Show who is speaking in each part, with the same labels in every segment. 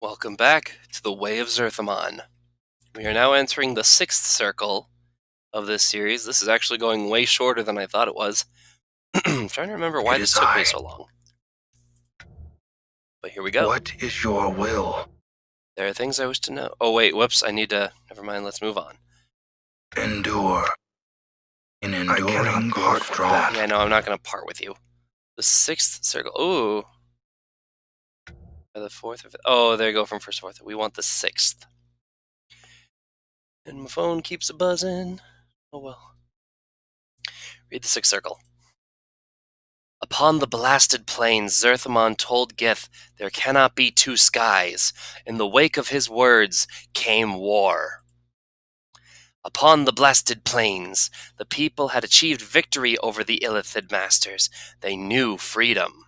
Speaker 1: Welcome back to the Way of Zerthimon. We are now entering the 6th circle of this series. This is actually going way shorter than I thought it was. I'm trying to remember why this took me so long. But here we go.
Speaker 2: What is your will?
Speaker 1: There are things I wish to know. Oh wait, whoops, I need to... Never mind, let's move on.
Speaker 2: Endure. In enduring grow strong.
Speaker 1: Yeah, no, I'm not going to part with you. The 6th circle. Ooh. Or the 4th or 5th. Oh, there you go from 1st to 4th. We want the 6th. And my phone keeps buzzing. Oh well. Read the 6th circle. Upon the blasted plains, Zerthimon told Gith, there cannot be two skies. In the wake of his words came war. Upon the blasted plains, the people had achieved victory over the Illithid masters. They knew freedom.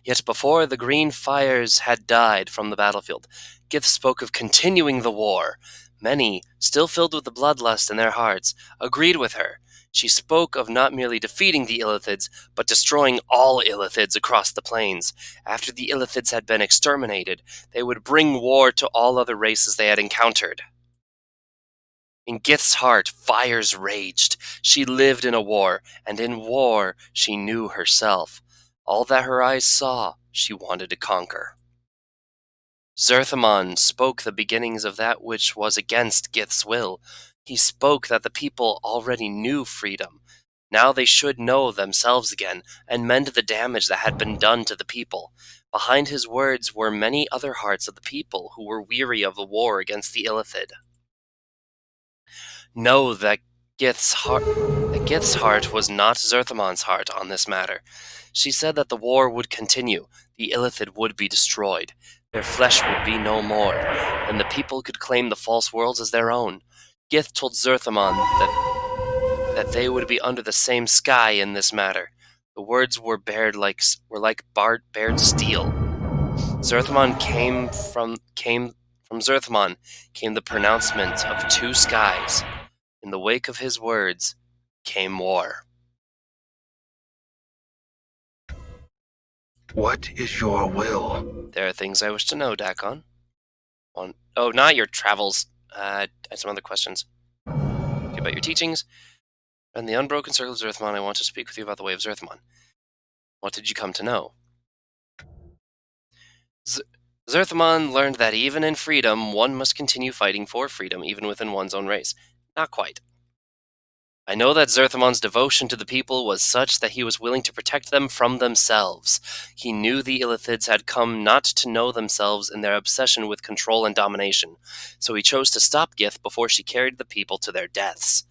Speaker 1: Yet before the green fires had died from the battlefield, Gith spoke of continuing the war. Many, still filled with the bloodlust in their hearts, agreed with her. She spoke of not merely defeating the Illithids, but destroying all Illithids across the plains. After the Illithids had been exterminated, they would bring war to all other races they had encountered. In Gith's heart, fires raged. She lived in a war, and in war she knew herself. All that her eyes saw, she wanted to conquer. Zerthimon spoke the beginnings of that which was against Gith's will. He spoke that the people already knew freedom. Now they should know themselves again, and mend the damage that had been done to the people. Behind his words were many other hearts of the people who were weary of the war against the Illithid. Know that Gith's heart was not Zerthimon's heart on this matter. She said that the war would continue, the Illithid would be destroyed, their flesh would be no more, and the people could claim the false worlds as their own. Gith told Zerthimon that they would be under the same sky in this matter. The words were bared like bared steel. Zerthimon came from Zerthimon came the pronouncement of two skies. In the wake of his words came war.
Speaker 2: What is your will?
Speaker 1: There are things I wish to know, Dak'kon. Oh, not your travels. I had some other questions. About your teachings. In the unbroken circle of Zerthimon, I want to speak with you about the way of Zerthimon. What did you come to know? Zerthimon learned that even in freedom, one must continue fighting for freedom, even within one's own race. Not quite. I know that Zerthimon's devotion to the people was such that he was willing to protect them from themselves. He knew the Illithids had come not to know themselves in their obsession with control and domination, so he chose to stop Gith before she carried the people to their deaths.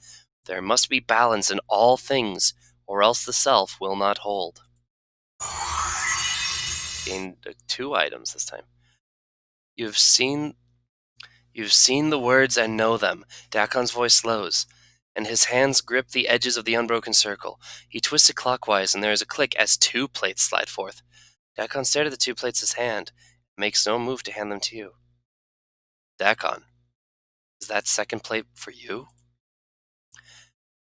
Speaker 1: There must be balance in all things, or else the self will not hold. Gained 2 items this time. You've seen the words and know them. Dak'kon's voice slows, and his hands grip the edges of the unbroken circle. He twists it clockwise, and there is a click as 2 plates slide forth. Dak'kon stared at the 2 plates in his hand, and makes no move to hand them to you. Dak'kon, is that 2nd plate for you?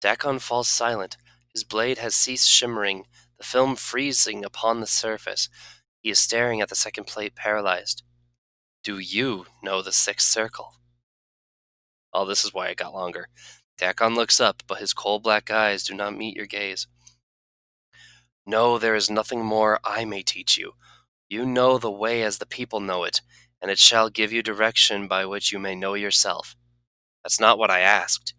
Speaker 1: Dak'kon falls silent. His blade has ceased shimmering, the film freezing upon the surface. He is staring at the 2nd plate, paralyzed. Do you know the 6th circle? Oh, this is why it got longer. Dak'kon looks up, but his coal-black eyes do not meet your gaze. No, there is nothing more I may teach you. You know the way as the people know it, and it shall give you direction by which you may know yourself. That's not what I asked.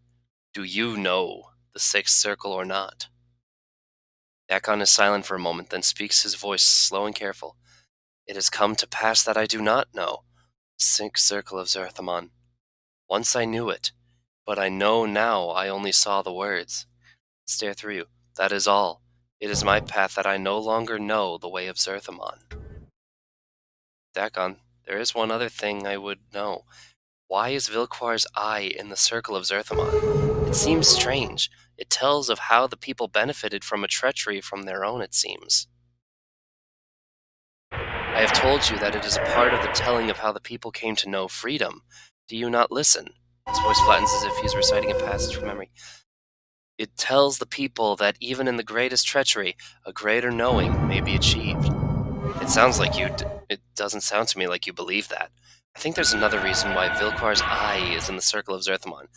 Speaker 1: Do you know the 6th circle or not? Dak'kon is silent for a moment, then speaks, his voice slow and careful. It has come to pass that I do not know the 6th circle of Zerthimon. Once I knew it, but I know now I only saw the words. Stare through you. That is all. It is my path that I no longer know the way of Zerthimon. Dak'kon, there is one other thing I would know. Why is Vilquar's eye in the circle of Zerthimon? It seems strange. It tells of how the people benefited from a treachery from their own, it seems. I have told you that it is a part of the telling of how the people came to know freedom. Do you not listen? His voice flattens as if he is reciting a passage from memory. It tells the people that even in the greatest treachery, a greater knowing may be achieved. It sounds like it doesn't sound to me like you believe that. I think there's another reason why Vilquar's eye is in the circle of Zerthimon.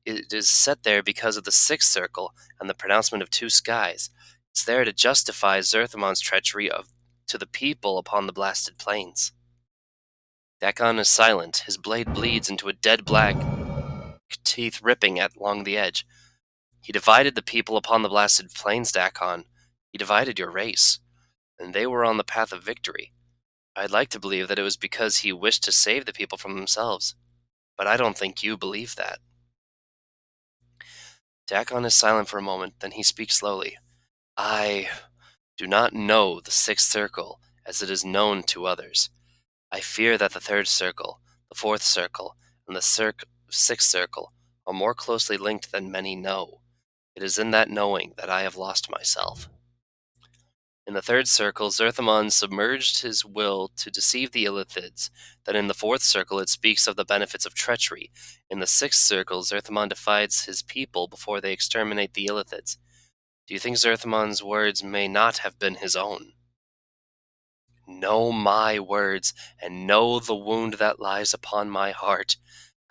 Speaker 1: It is set there because of the sixth circle and the pronouncement of two skies. It's there to justify Zerthimon's treachery to the people upon the blasted plains. Dak'kon is silent. His blade bleeds into a dead black, teeth ripping along the edge. He divided the people upon the blasted plains, Dak'kon. He divided your race, and they were on the path of victory. I'd like to believe that it was because he wished to save the people from themselves, but I don't think you believe that. Dak'kon is silent for a moment, then he speaks slowly. I do not know the sixth circle as it is known to others. I fear that the third circle, the fourth circle, and the sixth circle are more closely linked than many know. It is in that knowing that I have lost myself. In the third circle, Zerthimon submerged his will to deceive the Illithids. Then in the fourth circle, it speaks of the benefits of treachery. In the sixth circle, Zerthimon divides his people before they exterminate the Illithids. Do you think Zerthimon's words may not have been his own? Know my words, and know the wound that lies upon my heart.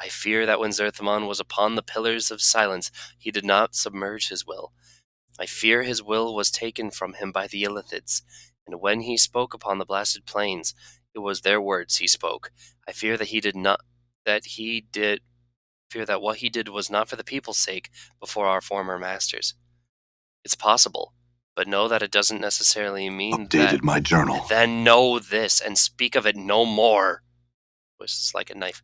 Speaker 1: I fear that when Zerthimon was upon the pillars of silence, he did not submerge his will. I fear his will was taken from him by the Illithids, and when he spoke upon the blasted plains, it was their words he spoke. I fear that what he did was not for the people's sake before our former masters. It's possible, but know that it doesn't necessarily mean
Speaker 3: Updated my journal.
Speaker 1: Then know this, and speak of it no more. Voice is like a knife.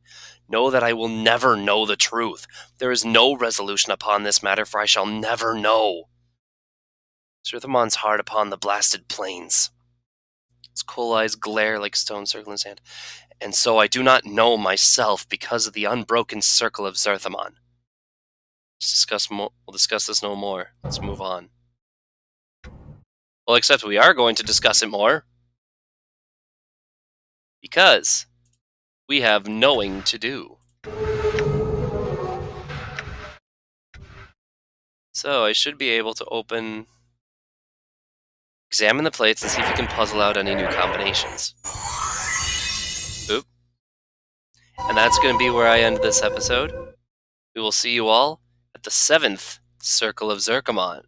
Speaker 1: Know that I will never know the truth. There is no resolution upon this matter, for I shall never know. Zerthimon's heart upon the blasted plains. His coal eyes glare like stone circling his hand. And so I do not know myself because of the unbroken circle of Zerthimon. We'll discuss this no more. Let's move on. Well, except we are going to discuss it more. Because we have knowing to do. So I should be able to examine the plates and see if you can puzzle out any new combinations. Oop. And that's going to be where I end this episode. We will see you all at the 7th Circle of Zerthimon.